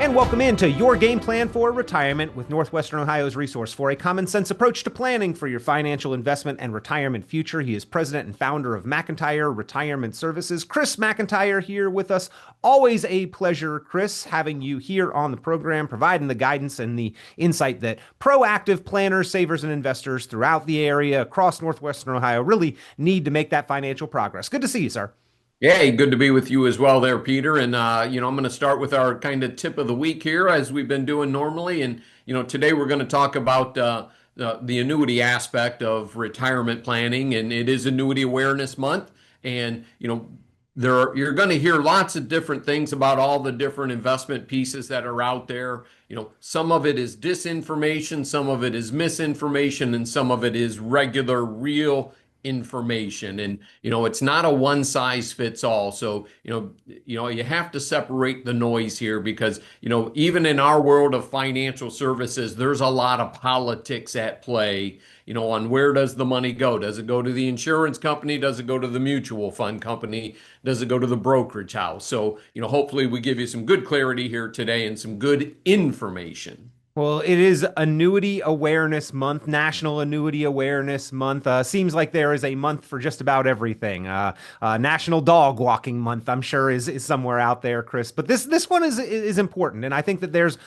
And welcome into Your Game Plan for Retirement with Northwestern Ohio's resource for a common sense approach to planning for your financial investment and retirement future. He is president and founder of McIntire Retirement Services. Chris McIntire here with us. Always a pleasure, Chris, having you here on the program, providing the guidance and the insight that proactive planners, savers, and investors throughout the area across Northwestern Ohio really need to make that financial progress. Good to see you, sir. Hey, good to be with you as well there, Peter. And, I'm going to start with our kind of tip of the week here, as we've been doing normally. And, today we're going to talk about the annuity aspect of retirement planning. And it is Annuity Awareness Month. And, you're going to hear lots of different things about all the different investment pieces that are out there. Some of it is disinformation, some of it is misinformation, and some of it is regular, real information. And it's not a one size fits all. So you have to separate the noise here, because even in our world of financial services, there's a lot of politics at play, on where does the money go. Does it go to the insurance company? Does it go to the mutual fund company? Does it go to the brokerage house? So hopefully we give you some good clarity here today and some good information. Well, it is Annuity Awareness Month, National Annuity Awareness Month. Seems like there is a month for just about everything. National Dog Walking Month, I'm sure, is somewhere out there, Chris. But this one is important, and I think that there's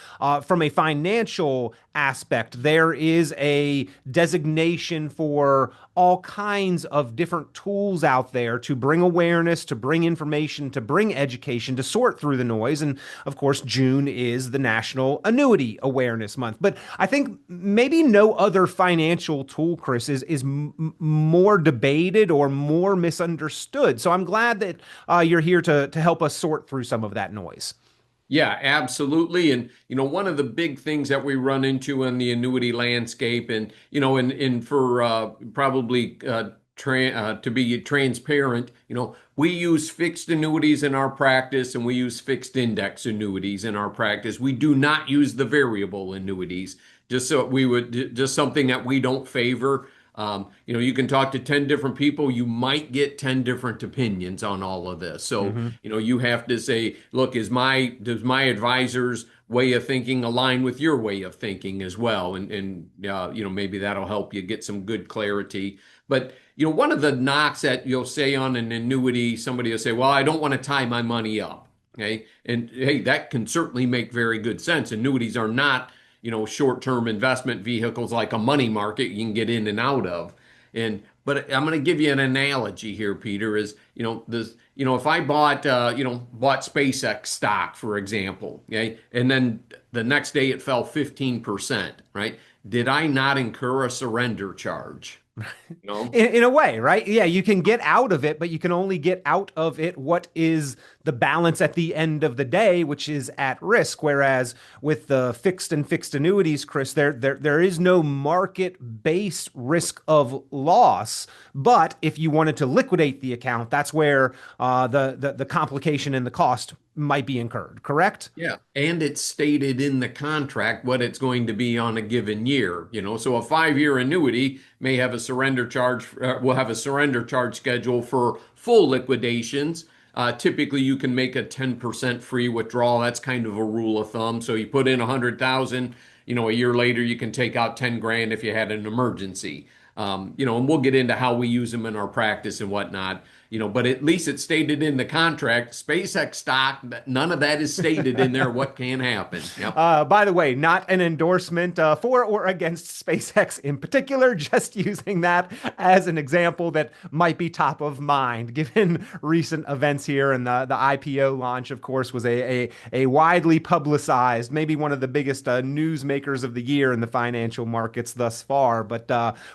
from a financial aspect, there is a designation for all kinds of different tools out there to bring awareness, to bring information, to bring education, to sort through the noise. And of course, June is the National Annuity Awareness Month. But I think maybe no other financial tool, Chris, is more debated or more misunderstood. So I'm glad that you're here to help us sort through some of that noise. Yeah, absolutely. And, one of the big things that we run into in the annuity landscape, and, and for probably to be transparent, we use fixed annuities in our practice, and we use fixed index annuities in our practice. We do not use the variable annuities, just something that we don't favor. You can talk to 10 different people, you might get 10 different opinions on all of this. So, you have to say, look, does my advisor's way of thinking align with your way of thinking as well? And maybe that'll help you get some good clarity. But, one of the knocks that you'll say on an annuity, somebody will say, well, I don't want to tie my money up. Okay. And hey, that can certainly make very good sense. Annuities are not short-term investment vehicles like a money market you can get in and out of. But I'm going to give you an analogy here, Peter, is, if I bought SpaceX stock, for example, okay, and then the next day it fell 15%, right? Did I not incur a surrender charge? In a way, right? Yeah, you can get out of it, but you can only get out of it what is the balance at the end of the day, which is at risk. Whereas with the fixed annuities, Chris, there is no market-based risk of loss. But if you wanted to liquidate the account, that's where the complication and the cost might be incurred, correct? Yeah, and it's stated in the contract what it's going to be on a given year. So a 5-year annuity may have a surrender charge, will have a surrender charge schedule for full liquidations. Typically, you can make a 10% free withdrawal. That's kind of a rule of thumb. So you put in 100,000, a year later you can take out 10 grand if you had an emergency. And we'll get into how we use them in our practice and whatnot. But at least it's stated in the contract. SpaceX stock, none of that is stated in there what can happen. Yep. By the way, not an endorsement for or against SpaceX in particular, just using that as an example that might be top of mind given recent events here. And the IPO launch, of course, was a widely publicized, maybe one of the biggest newsmakers of the year in the financial markets thus far. But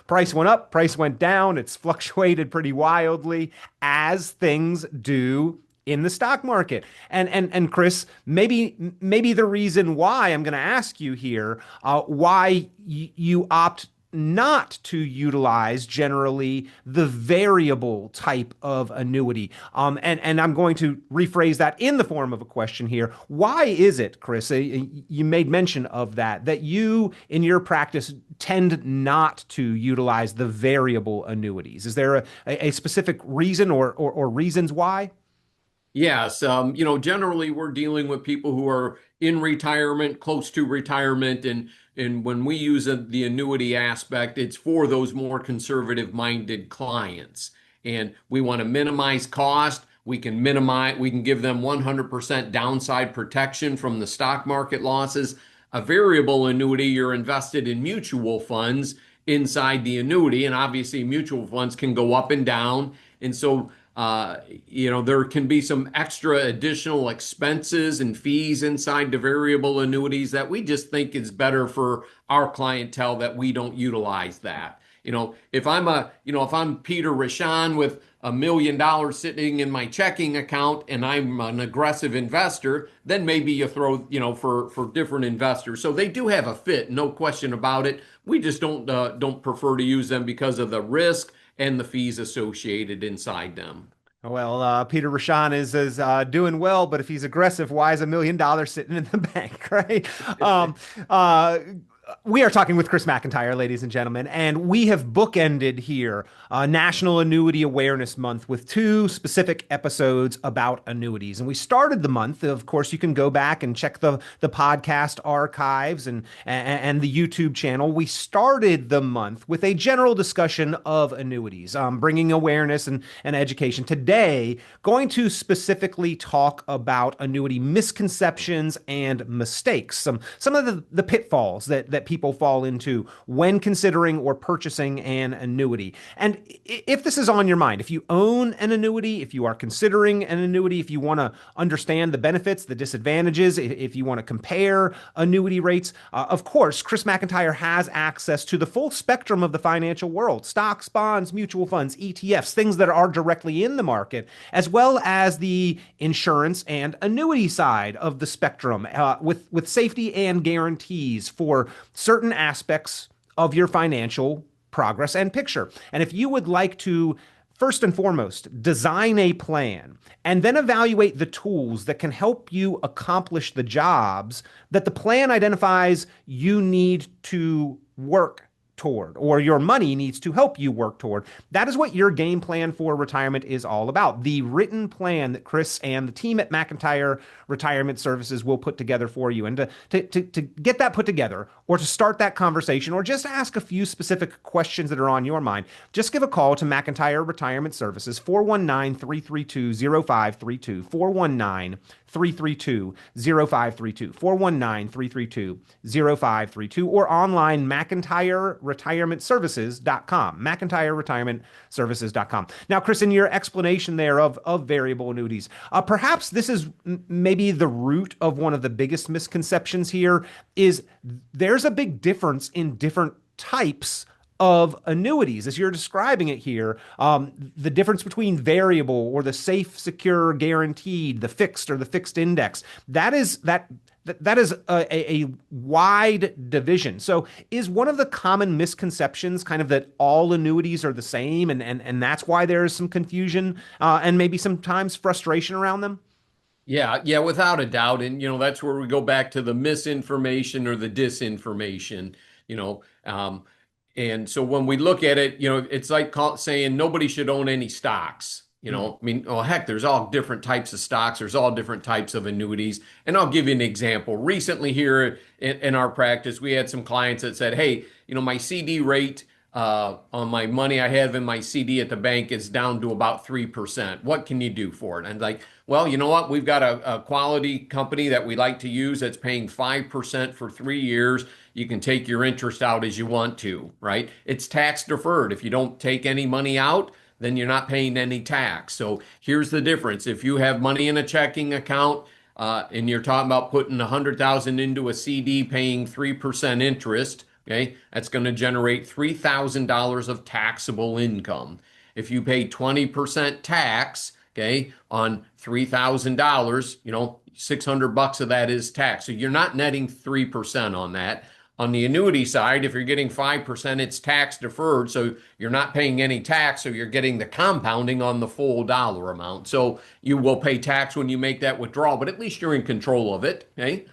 price went up, price went down. It's fluctuated pretty wildly, as things do in the stock market. And Chris, maybe the reason why I'm going to ask you here, why you opt not to utilize generally the variable type of annuity. And I'm going to rephrase that in the form of a question here. Why is it, Chris, you made mention of that you in your practice tend not to utilize the variable annuities? Is there a specific reason or reasons why? Yes, generally we're dealing with people who are in retirement, close to retirement, and when we use the annuity aspect, it's for those more conservative-minded clients. And we want to minimize cost. We can give them 100% downside protection from the stock market losses. A variable annuity, you're invested in mutual funds inside the annuity, and obviously mutual funds can go up and down. And so there can be some extra additional expenses and fees inside the variable annuities that we just think is better for our clientele that we don't utilize that. If I'm Peter Rashan with $1 million sitting in my checking account and I'm an aggressive investor, then maybe you throw, for different investors. So they do have a fit, no question about it. We just don't prefer to use them because of the risk and the fees associated inside them. Well, Peter Rashan is doing well, but if he's aggressive, why is $1 million sitting in the bank, right? Um, uh, we are talking with Chris McIntire, ladies and gentlemen, and we have bookended here National Annuity Awareness Month with two specific episodes about annuities. And we started the month, of course, you can go back and check the podcast archives and the YouTube channel. We started the month with a general discussion of annuities, bringing awareness and education. Today, going to specifically talk about annuity misconceptions and mistakes, some of the pitfalls that people fall into when considering or purchasing an annuity. And if this is on your mind, if you own an annuity, if you are considering an annuity, if you want to understand the benefits, the disadvantages, if you want to compare annuity rates, of course, Chris McIntire has access to the full spectrum of the financial world: stocks, bonds, mutual funds, ETFs, things that are directly in the market, as well as the insurance and annuity side of the spectrum, with safety and guarantees for certain aspects of your financial progress and picture. And if you would like to, first and foremost, design a plan and then evaluate the tools that can help you accomplish the jobs that the plan identifies you need to work toward, or your money needs to help you work toward. That is what your game plan for retirement is all about. The written plan that Chris and the team at McIntire Retirement Services will put together for you. And to get that put together, or to start that conversation, or just ask a few specific questions that are on your mind, just give a call to McIntire Retirement Services, 419-332-0532, 419-332-0532, 419-332-0532, or online, McIntyreRetirementServices.com, McIntyreRetirementServices.com. Now, Chris, in your explanation there of variable annuities, perhaps this is maybe the root of one of the biggest misconceptions here, is there's a big difference in different types of annuities, as you're describing it here. The difference between variable, or the safe, secure, guaranteed, the fixed, or the fixed index, that is a wide division. So is one of the common misconceptions kind of that all annuities are the same, and that's why there is some confusion and maybe sometimes frustration around them? Yeah, without a doubt. And, that's where we go back to the misinformation or the disinformation, you know. And so when we look at it, it's like saying nobody should own any stocks. I mean, oh, heck, there's all different types of stocks. There's all different types of annuities. And I'll give you an example. Recently here in our practice, we had some clients that said, hey, my CD rate on my money I have in my CD at the bank is down to about 3%. What can you do for it? And like, well, you know what? We've got a quality company that we like to use that's paying 5% for 3 years. You can take your interest out as you want to, right? It's tax deferred. If you don't take any money out, then you're not paying any tax. So here's the difference. If you have money in a checking account, and you're talking about putting 100,000 into a CD paying 3% interest, okay, that's going to generate $3,000 of taxable income. If you pay 20% tax, okay, on $3,000, 600 bucks of that is tax. So you're not netting 3% on that. On the annuity side, if you're getting 5%, it's tax deferred. So you're not paying any tax. So you're getting the compounding on the full dollar amount. So you will pay tax when you make that withdrawal, but at least you're in control of it. Okay.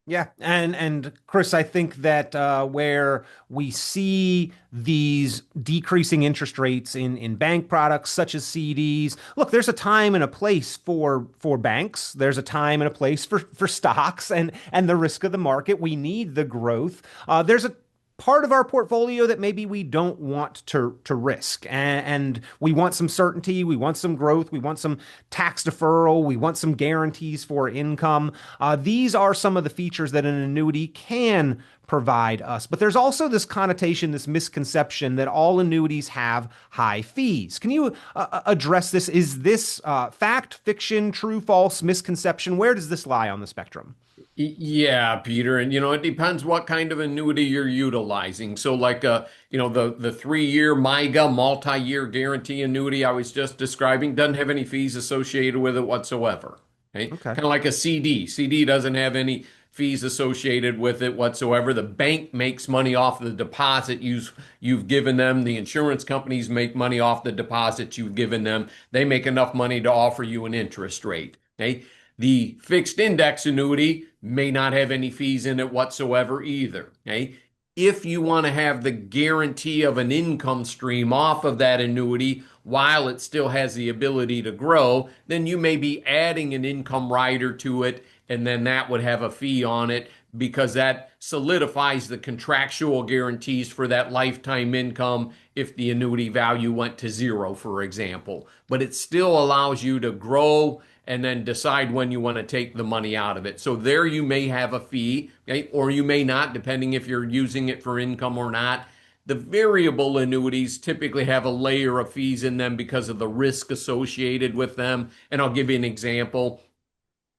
Yeah, and Chris, I think that where we see these decreasing interest rates in bank products such as CDs, look, there's a time and a place for banks. There's a time and a place for stocks and the risk of the market. We need the growth. There's a part of our portfolio that maybe we don't want to risk, and we want some certainty, we want some growth, we want some tax deferral, we want some guarantees for income. These are some of the features that an annuity can provide us. But there's also this connotation, this misconception that all annuities have high fees. Can you address this? Is this fact, fiction, true, false, misconception? Where does this lie on the spectrum? Yeah, Peter, and it depends what kind of annuity you're utilizing. So like the 3-year MIGA multi-year guarantee annuity I was just describing doesn't have any fees associated with it whatsoever. Okay. Okay. Kind of like a CD. CD doesn't have any fees associated with it whatsoever. The bank makes money off the deposit you've given them. The insurance companies make money off the deposits you've given them. They make enough money to offer you an interest rate. Okay. The fixed index annuity may not have any fees in it whatsoever either. Okay. If you want to have the guarantee of an income stream off of that annuity while it still has the ability to grow, then you may be adding an income rider to it, and then that would have a fee on it because that solidifies the contractual guarantees for that lifetime income if the annuity value went to zero, for example. But it still allows you to grow and then decide when you want to take the money out of it. So there you may have a fee, okay, or you may not, depending if you're using it for income or not. The variable annuities typically have a layer of fees in them because of the risk associated with them. And I'll give you an example.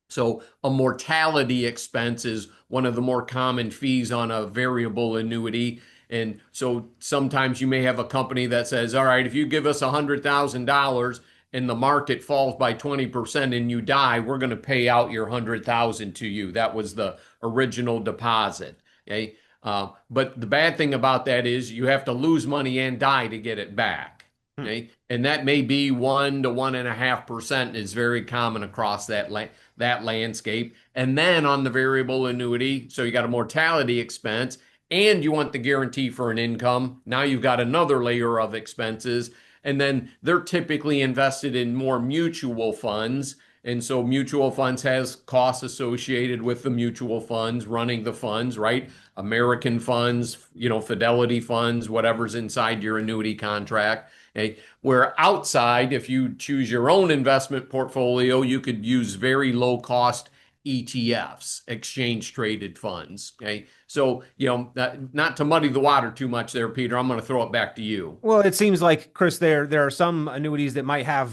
So a mortality expense is one of the more common fees on a variable annuity. And so sometimes you may have a company that says, all right, if you give us $100,000 and the market falls by 20% and you die, we're going to pay out your 100,000 to you. That was the original deposit. Okay. But the bad thing about that is you have to lose money and die to get it back. Hmm. Okay. And that may be 1 to 1.5% is very common across that landscape. And then on the variable annuity, so you got a mortality expense and you want the guarantee for an income. Now you've got another layer of expenses. And then they're typically invested in more mutual funds. And so mutual funds has costs associated with the mutual funds, running the funds, right? American funds, Fidelity funds, whatever's inside your annuity contract. Okay? Where outside, if you choose your own investment portfolio, you could use very low cost ETFs, exchange traded funds. Okay. So, not to muddy the water too much there, Peter, I'm going to throw it back to you. Well, it seems like, Chris, there are some annuities that might have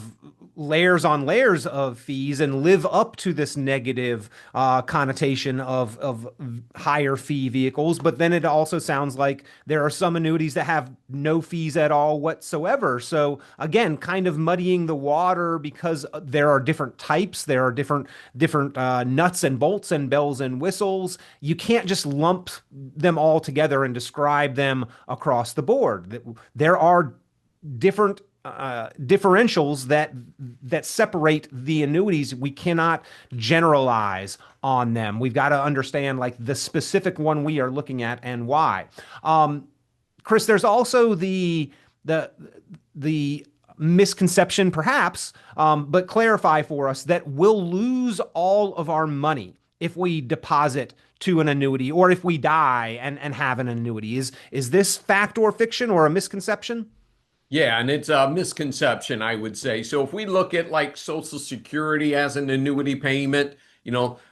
layers on layers of fees and live up to this negative connotation of higher fee vehicles. But then it also sounds like there are some annuities that have no fees at all whatsoever. So again, kind of muddying the water because there are different types, there are different nuts and bolts and bells and whistles. You can't just lump them all together and describe them across the board. There are different differentials that separate the annuities. We cannot generalize on them. We've got to understand like the specific one we are looking at and why. Chris, there's also the misconception, perhaps, but clarify for us that we'll lose all of our money if we deposit to an annuity or if we die and have an annuity. Is this fact or fiction or a misconception? Yeah, and it's a misconception, I would say. So if we look at like Social Security as an annuity payment,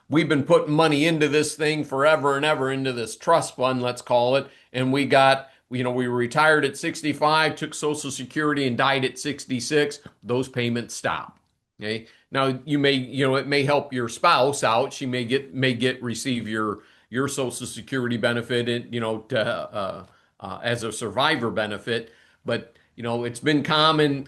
we've been putting money into this thing forever and ever into this trust fund, let's call it, and we were retired at 65, took Social Security and died at 66. Those payments stop. Okay. Now it may help your spouse out. She receive your Social Security benefit, as a survivor benefit, but it's been common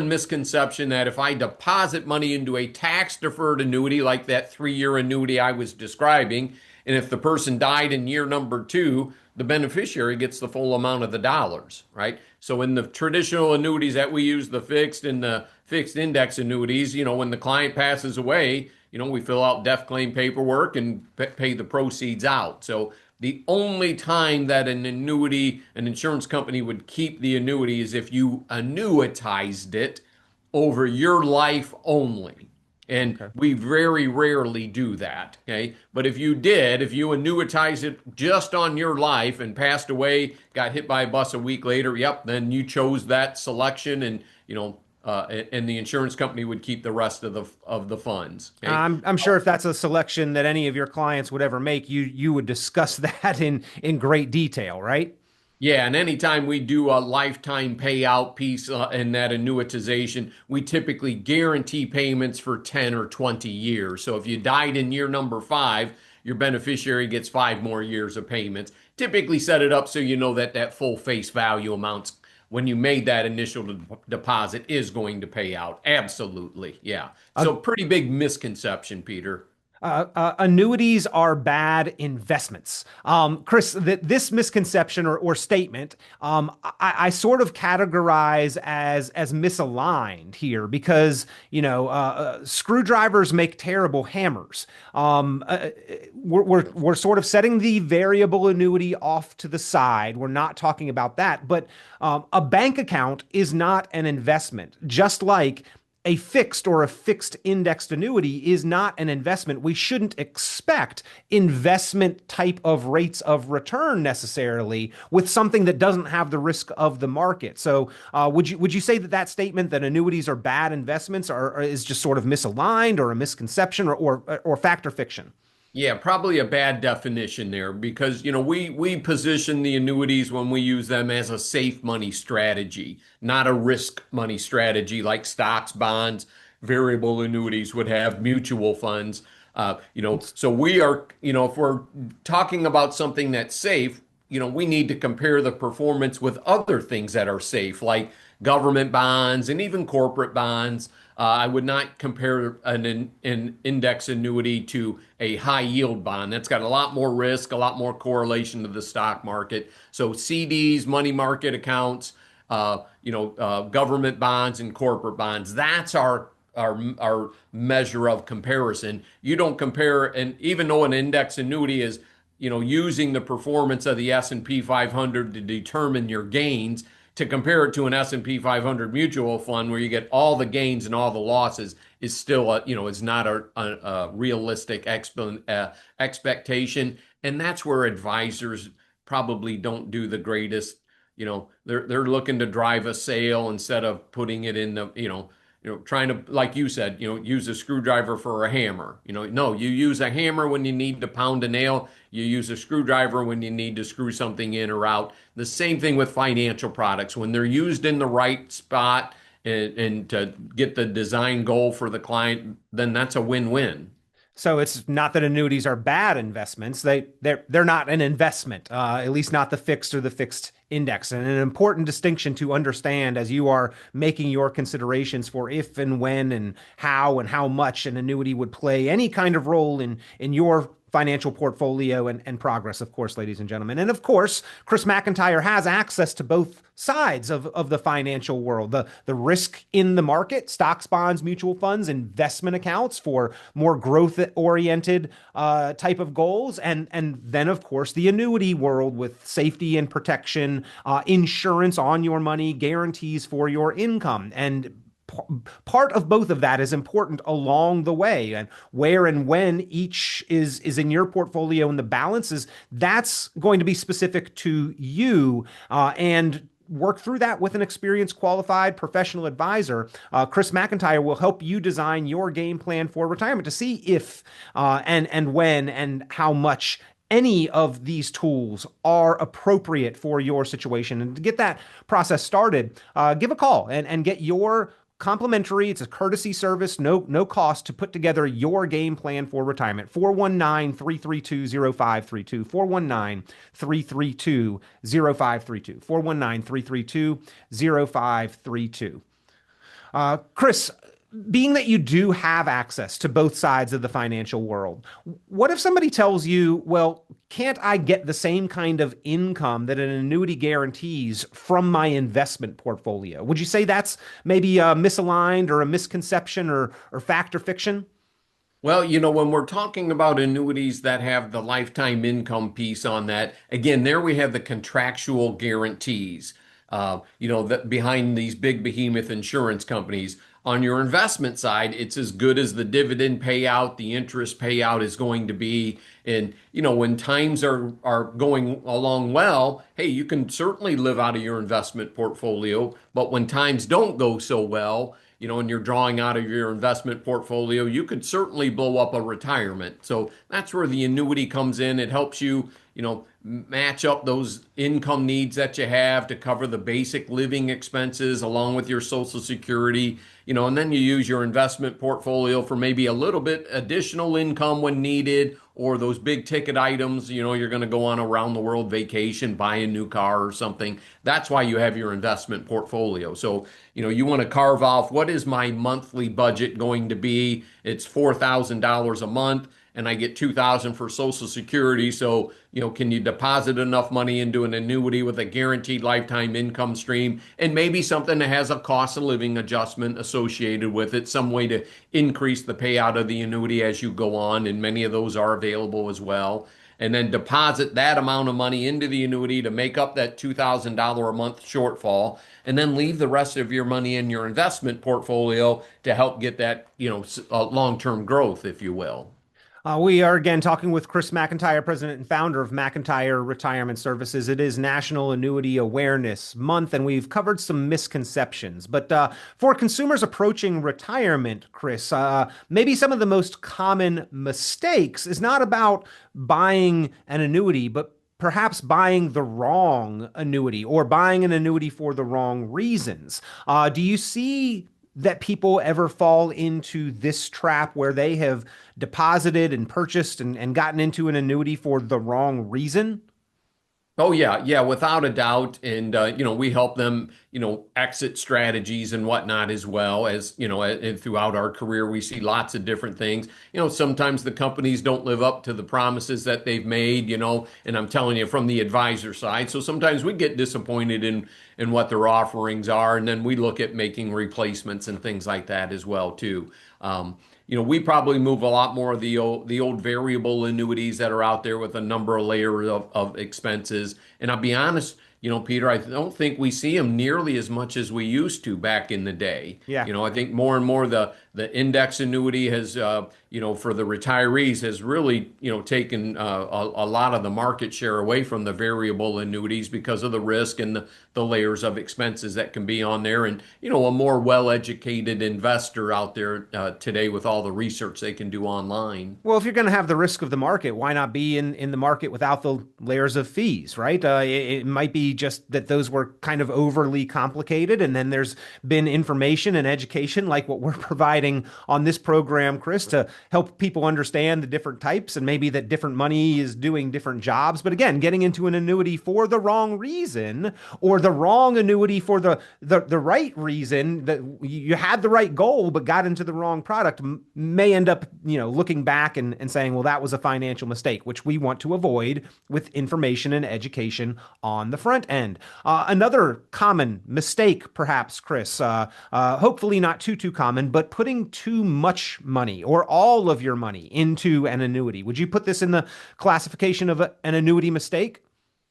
misconception that if I deposit money into a tax deferred annuity like that 3-year annuity I was describing, and if the person died in year number 2, the beneficiary gets the full amount of the dollars, right? So in the traditional annuities that we use, the fixed and the fixed index annuities, when the client passes away, we fill out death claim paperwork and pay the proceeds out. So the only time that an insurance company would keep the annuity is if you annuitized it over your life only. And Okay. we very rarely do that. Okay. But if you annuitize it just on your life and passed away, got hit by a bus a week later, yep, then you chose that selection and, and the insurance company would keep the rest of the funds. Okay. I'm sure if that's a selection that any of your clients would ever make, you would discuss that in great detail, right? Yeah, and anytime we do a lifetime payout piece in that annuitization, we typically guarantee payments for 10 or 20 years. So if you died in year number 5, your beneficiary gets 5 more years of payments. Typically set it up so you know that that full face value amounts when you made that initial deposit is going to pay out. Absolutely. Yeah. So pretty big misconception, Peter. Annuities are bad investments. Chris, this misconception or statement, I sort of categorize as misaligned here because screwdrivers make terrible hammers. We're sort of setting the variable annuity off to the side. We're not talking about that, but a bank account is not an investment, just like a fixed or a fixed indexed annuity is not an investment. We shouldn't expect investment type of rates of return necessarily with something that doesn't have the risk of the market. So, would you say that statement that annuities are bad investments or is just sort of misaligned or a misconception or fact or fiction? Yeah, probably a bad definition there because we position the annuities when we use them as a safe money strategy, not a risk money strategy like stocks, bonds, variable annuities would have, mutual funds. So we are, if we're talking about something that's safe, we need to compare the performance with other things that are safe, like government bonds and even corporate bonds. I would not compare an index annuity to a high yield bond. That's got a lot more risk, a lot more correlation to the stock market. So CDs, money market accounts, government bonds and corporate bonds. That's our measure of comparison. You don't compare, and even though an index annuity is using the performance of the S&P 500 to determine your gains, to compare it to an S&P 500 mutual fund where you get all the gains and all the losses is still is not a realistic expectation. And that's where advisors probably don't do the greatest. They're looking to drive a sale instead of putting it in the, trying to, like you said, use a screwdriver for a hammer. No, you use a hammer when you need to pound a nail. You use a screwdriver when you need to screw something in or out. The same thing with financial products. When they're used in the right spot and to get the design goal for the client, then that's a win-win. So it's not that annuities are bad investments. They're not an investment, at least not the fixed or the fixed index. And an important distinction to understand as you are making your considerations for if and when and how much an annuity would play any kind of role in your financial portfolio and progress, of course, ladies and gentlemen. And of course, Chris McIntire has access to both sides of the financial world, the risk in the market, stocks, bonds, mutual funds, investment accounts for more growth oriented type of goals. And then, of course, the annuity world with safety and protection, insurance on your money, guarantees for your income. And part of both of that is important along the way, and where and when each is in your portfolio and the balances that's going to be specific to you, and work through that with an experienced qualified professional advisor. Chris McIntire will help you design your game plan for retirement to see if and when and how much any of these tools are appropriate for your situation. And to get that process started, give a call and get your complimentary, it's a courtesy service, no cost to put together your game plan for retirement. 419-332-0532. 419-332-0532. 419-332-0532. Chris, being that you do have access to both sides of the financial world, what if somebody tells you, well, can't I get the same kind of income that an annuity guarantees from my investment portfolio? Would you say that's maybe misaligned or a misconception or fact or fiction? Well, when we're talking about annuities that have the lifetime income piece on that, again, there we have the contractual guarantees, that behind these big behemoth insurance companies. On your investment side, it's as good as the dividend payout, the interest payout is going to be. And, when times are going along well, hey, you can certainly live out of your investment portfolio. But when times don't go so well, and you're drawing out of your investment portfolio, you could certainly blow up a retirement. So that's where the annuity comes in. It helps you, match up those income needs that you have to cover the basic living expenses along with your Social Security, and then you use your investment portfolio for maybe a little bit additional income when needed, or those big ticket items, you're going to go on a round the world vacation, buy a new car or something. That's why you have your investment portfolio. So, you want to carve off, what is my monthly budget going to be? It's $4,000 a month and I get 2,000 for Social Security. So, can you deposit enough money into an annuity with a guaranteed lifetime income stream and maybe something that has a cost of living adjustment associated with it, some way to increase the payout of the annuity as you go on, and many of those are available as well. And then deposit that amount of money into the annuity to make up that $2,000 a month shortfall, and then leave the rest of your money in your investment portfolio to help get that, long-term growth, if you will. We are again talking with Chris McIntire, president and founder of McIntire Retirement Services. It is National Annuity Awareness Month, and we've covered some misconceptions. But for consumers approaching retirement, Chris, maybe some of the most common mistakes is not about buying an annuity, but perhaps buying the wrong annuity or buying an annuity for the wrong reasons. Do you see that people ever fall into this trap where they have deposited and purchased and gotten into an annuity for the wrong reason? Oh yeah, yeah, without a doubt. And we help them, exit strategies and whatnot, as well as, and throughout our career, we see lots of different things. Sometimes the companies don't live up to the promises that they've made, and I'm telling you from the advisor side. So sometimes we get disappointed in what their offerings are, and then we look at making replacements and things like that as well too. We probably move a lot more of the old variable annuities that are out there with a number of layers of expenses. And I'll be honest, Peter, I don't think we see them nearly as much as we used to back in the day. Yeah. I think more and more the index annuity has, for the retirees has really, taken a lot of the market share away from the variable annuities because of the risk and the layers of expenses that can be on there. And, a more well-educated investor out there today with all the research they can do online. Well, if you're going to have the risk of the market, why not be in the market without the layers of fees, right? It might be just that those were kind of overly complicated, and then there's been information and education like what we're providing on this program, Chris, to help people understand the different types and maybe that different money is doing different jobs. But again, getting into an annuity for the wrong reason or the wrong annuity for the right reason, that you had the right goal but got into the wrong product, may end up, looking back and saying, well, that was a financial mistake, which we want to avoid with information and education on the front end. Another common mistake, perhaps, Chris, hopefully not too common, but putting too much money or all of your money into an annuity. Would you put this in the classification of an annuity mistake?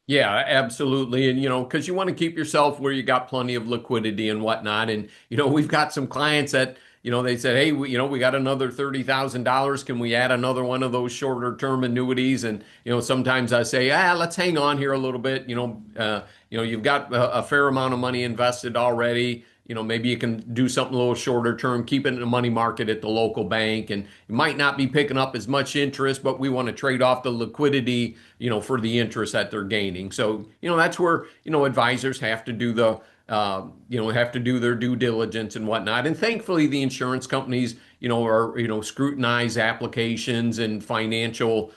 Yeah, absolutely. And, because you want to keep yourself where you got plenty of liquidity and whatnot. And, we've got some clients that, they said, hey, we got another $30,000. Can we add another one of those shorter term annuities? And, sometimes I say, let's hang on here a little bit. You've got a fair amount of money invested already. Maybe you can do something a little shorter term, keep it in the money market at the local bank, and you might not be picking up as much interest, but we want to trade off the liquidity, for the interest that they're gaining. So, that's where, advisors have to do have to do their due diligence and whatnot. And thankfully, the insurance companies, are, scrutinize applications and financial,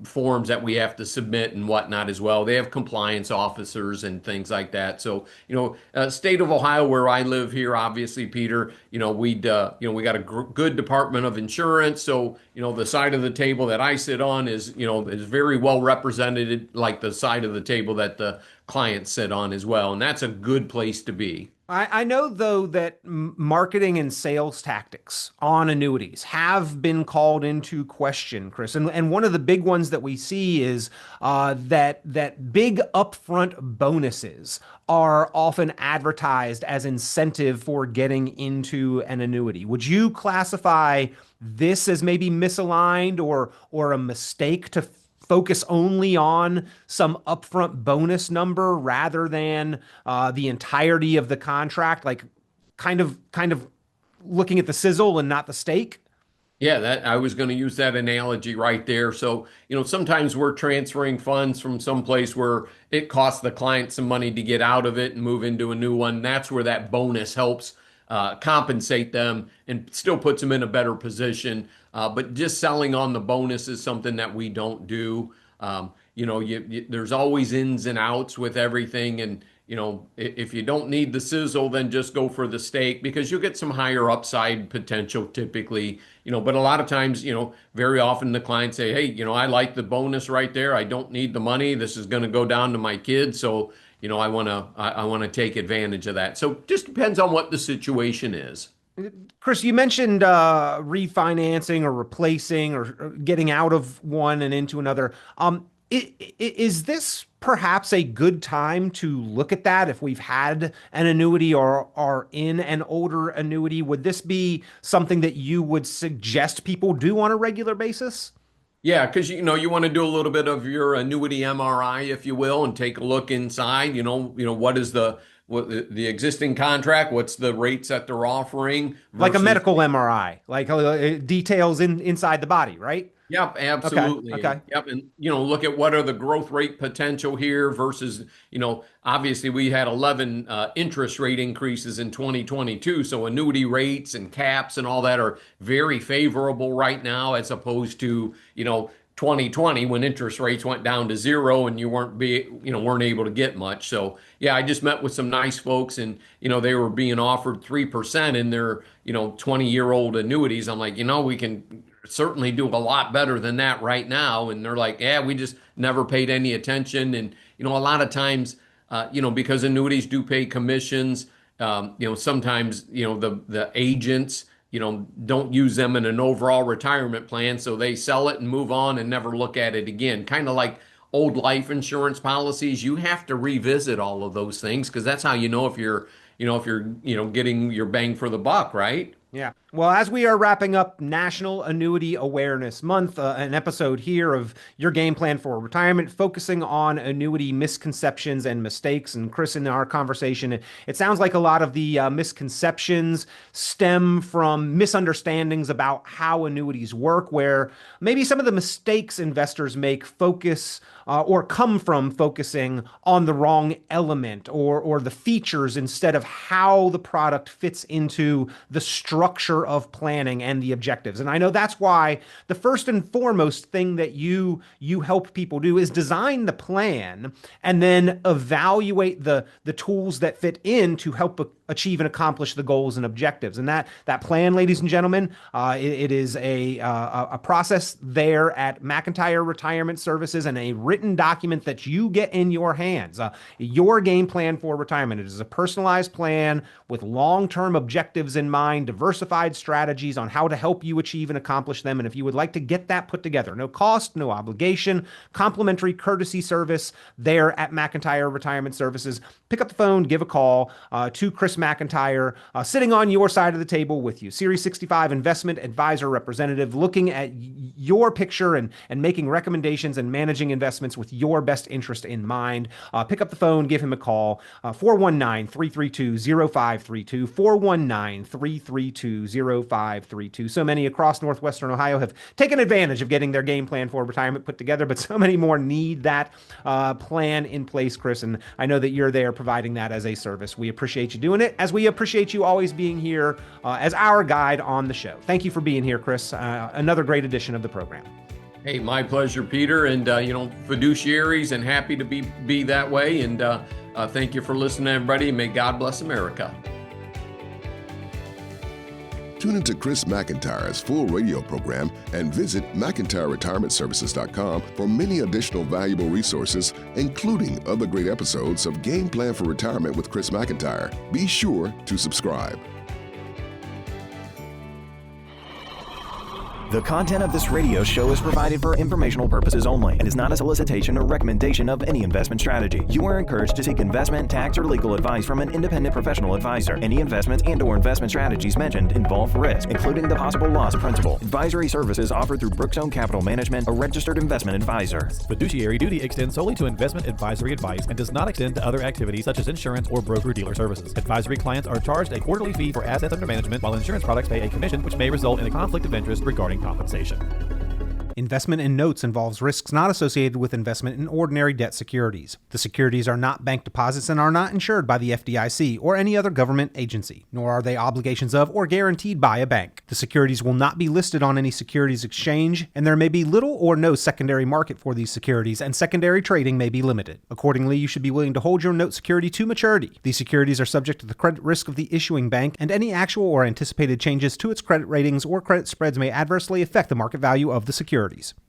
forms that we have to submit and whatnot as well. They have compliance officers and things like that. So, state of Ohio where I live here, obviously, Peter, we got a good Department of Insurance. So, the side of the table that I sit on is very well represented, like the side of the table that the clients sit on as well. And that's a good place to be. I know, though, that marketing and sales tactics on annuities have been called into question, Chris. And one of the big ones that we see is that big upfront bonuses are often advertised as incentive for getting into an annuity. Would you classify this as maybe misaligned or a mistake to focus only on some upfront bonus number rather than the entirety of the contract, like kind of looking at the sizzle and not the steak? Yeah, that I was going to use that analogy right there. So, sometimes we're transferring funds from some place where it costs the client some money to get out of it and move into a new one. That's where that bonus helps compensate them and still puts them in a better position. But just selling on the bonus is something that we don't do. There's always ins and outs with everything. And, if you don't need the sizzle, then just go for the steak because you'll get some higher upside potential typically. But a lot of times, very often the clients say, hey, I like the bonus right there. I don't need the money. This is going to go down to my kids. So, I want to take advantage of that. So just depends on what the situation is. Chris, you mentioned refinancing or replacing or getting out of one and into another. Is this perhaps a good time to look at that if we've had an annuity or are in an older annuity? Would this be something that you would suggest people do on a regular basis? Yeah, because you want to do a little bit of your annuity MRI, if you will, and take a look inside. What is the existing contract? What's the rates that they're offering Like a versus medical MRI, like details inside the body, right? Yep, Okay, absolutely. And okay. yep, and look at what are the growth rate potential here versus, obviously we had 11 interest rate increases in 2022, so annuity rates and caps and all that are very favorable right now as opposed to, 2020 when interest rates went down to zero and you weren't able to get much. So, yeah, I just met with some nice folks and, they were being offered 3% in their, 20-year-old annuities. I'm like, we can certainly do a lot better than that right now. And they're like, yeah, we just never paid any attention. And, a lot of times, because annuities do pay commissions, sometimes, the agents, don't use them in an overall retirement plan. So they sell it and move on and never look at it again. Kind of like old life insurance policies. You have to revisit all of those things because that's how you know if you're getting your bang for the buck, right? Yeah. Well, as we are wrapping up National Annuity Awareness Month, an episode here of Your Game Plan for Retirement, focusing on annuity misconceptions and mistakes. And Chris, in our conversation, it sounds like a lot of the misconceptions stem from misunderstandings about how annuities work, where maybe some of the mistakes investors make focus or come from focusing on the wrong element or the features instead of how the product fits into the structure of planning and the objectives. And I know that's why the first and foremost thing that you help people do is design the plan and then evaluate the tools that fit in to help achieve and accomplish the goals and objectives. And that plan, ladies and gentlemen, it is a process there at McIntire Retirement Services and a written document that you get in your hands. Your game plan for retirement. It is a personalized plan with long-term objectives in mind, diversified strategies on how to help you achieve and accomplish them. And if you would like to get that put together, no cost, no obligation, complimentary courtesy service there at McIntire Retirement Services, pick up the phone, give a call to Chris McIntire, sitting on your side of the table with you. Series 65 investment advisor representative, looking at your picture and making recommendations and managing investments with your best interest in mind. Pick up the phone, give him a call, 419-332-0532, 419-332-0532. So many across Northwestern Ohio have taken advantage of getting their game plan for retirement put together, but so many more need that plan in place, Chris. And I know that you're there providing that as a service. We appreciate you doing it, as we appreciate you always being here as our guide on the show. Thank you for being here, Chris. Another great edition of the program. Hey, my pleasure, Peter. And, fiduciaries, and happy to be that way. And thank you for listening, everybody. May God bless America. Tune into Chris McIntire's full radio program and visit McIntireRetirementServices.com for many additional valuable resources, including other great episodes of Game Plan for Retirement with Chris McIntire. Be sure to subscribe. The content of this radio show is provided for informational purposes only and is not a solicitation or recommendation of any investment strategy. You are encouraged to seek investment, tax, or legal advice from an independent professional advisor. Any investments and/or investment strategies mentioned involve risk, including the possible loss of principal. Advisory services offered through Brookstone Capital Management, a registered investment advisor. Fiduciary duty extends solely to investment advisory advice and does not extend to other activities such as insurance or broker-dealer services. Advisory clients are charged a quarterly fee for assets under management, while insurance products pay a commission, which may result in a conflict of interest regarding compensation. Investment in notes involves risks not associated with investment in ordinary debt securities. The securities are not bank deposits and are not insured by the FDIC or any other government agency, nor are they obligations of or guaranteed by a bank. The securities will not be listed on any securities exchange, and there may be little or no secondary market for these securities, and secondary trading may be limited. Accordingly, you should be willing to hold your note security to maturity. These securities are subject to the credit risk of the issuing bank, and any actual or anticipated changes to its credit ratings or credit spreads may adversely affect the market value of the security.